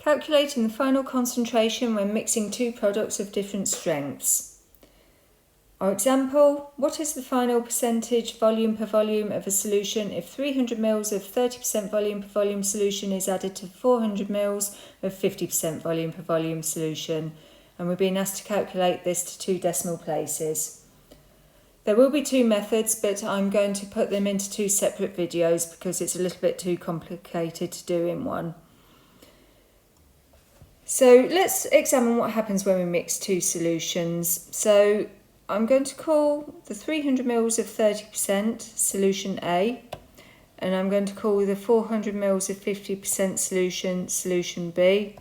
Calculating the final concentration when mixing two products of different strengths. Our example, what is the final percentage volume per volume of a solution if 300 ml of 30% volume per volume solution is added to 400 ml of 50% volume per volume solution? And we're being asked to calculate this to 2 decimal places. There will be 2 methods, but I'm going to put them into 2 separate videos because it's a little bit too complicated to do in one. So let's examine what happens when we mix 2 solutions. So I'm going to call the 300 ml of 30% solution A, and I'm going to call the 400 ml of 50% solution B,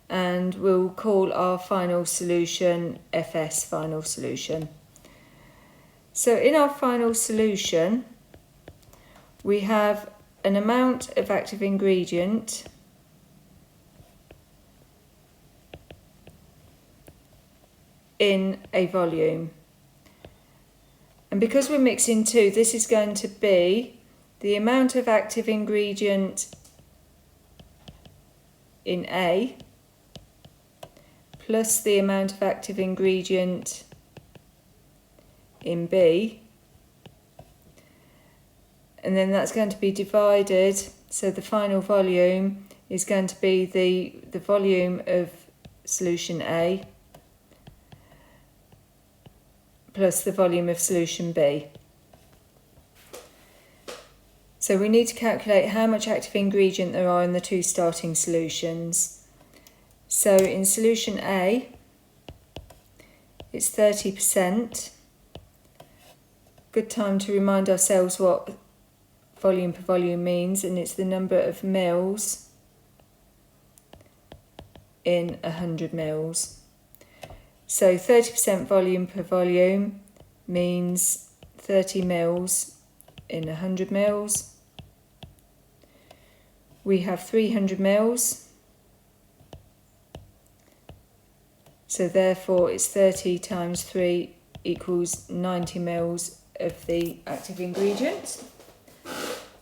and we'll call our final solution FS, final solution. So in our final solution, we have an amount of active ingredient in a volume. And because we're mixing 2, this is going to be the amount of active ingredient in A plus the amount of active ingredient in B, and then that's going to be divided, so the final volume is going to be the volume of solution A plus the volume of solution B. So we need to calculate how much active ingredient there are in the 2 starting solutions. So in solution A, it's 30%. Good time to remind ourselves what volume per volume means, and it's the number of mils in 100 mils. So 30% volume per volume means 30 mils in 100 mils. We have 300 mils, so therefore it's 30 times 3 equals 90 mils of the active ingredient,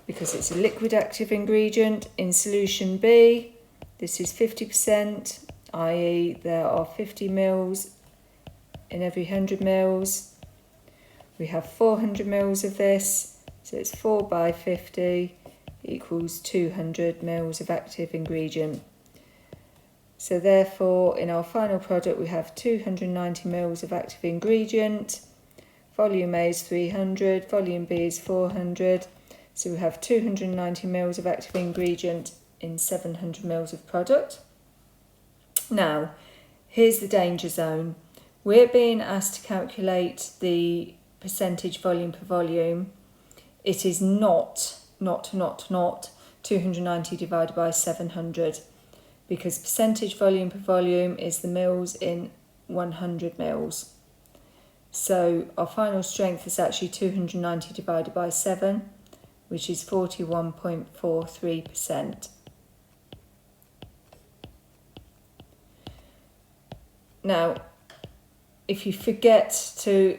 because it's a liquid active ingredient. In solution B, this is 50%, i.e. there are 50 mils in every 100 mils. We have 400 mils of this, so it's 4 by 50 equals 200 mils of active ingredient. So therefore in our final product we have 290 mils of active ingredient. Volume A is 300, volume B is 400, so we have 290 mils of active ingredient in 700 mils of product. Now, here's the danger zone. We're being asked to calculate the percentage volume per volume. It is not 290 divided by 700, because percentage volume per volume is the mils in 100 mils. So our final strength is actually 290 divided by 7, which is 41.43%. Now, if you forget to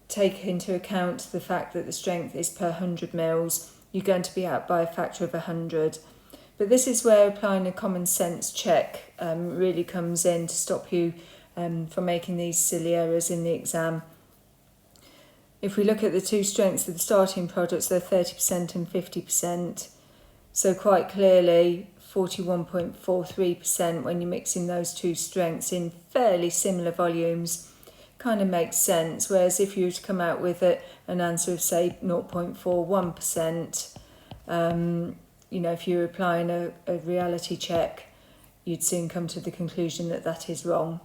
take into account the fact that the strength is per 100 mils, you're going to be out by a factor of 100. But this is where applying a common sense check really comes in to stop you from making these silly errors in the exam. If we look at the 2 strengths of the starting products, they're 30% and 50%. So quite clearly 41.43% when you're mixing those 2 strengths in fairly similar volumes kind of makes sense. Whereas if you were to come out with an answer of say 0.41%, if you were applying a reality check, you'd soon come to the conclusion that that is wrong.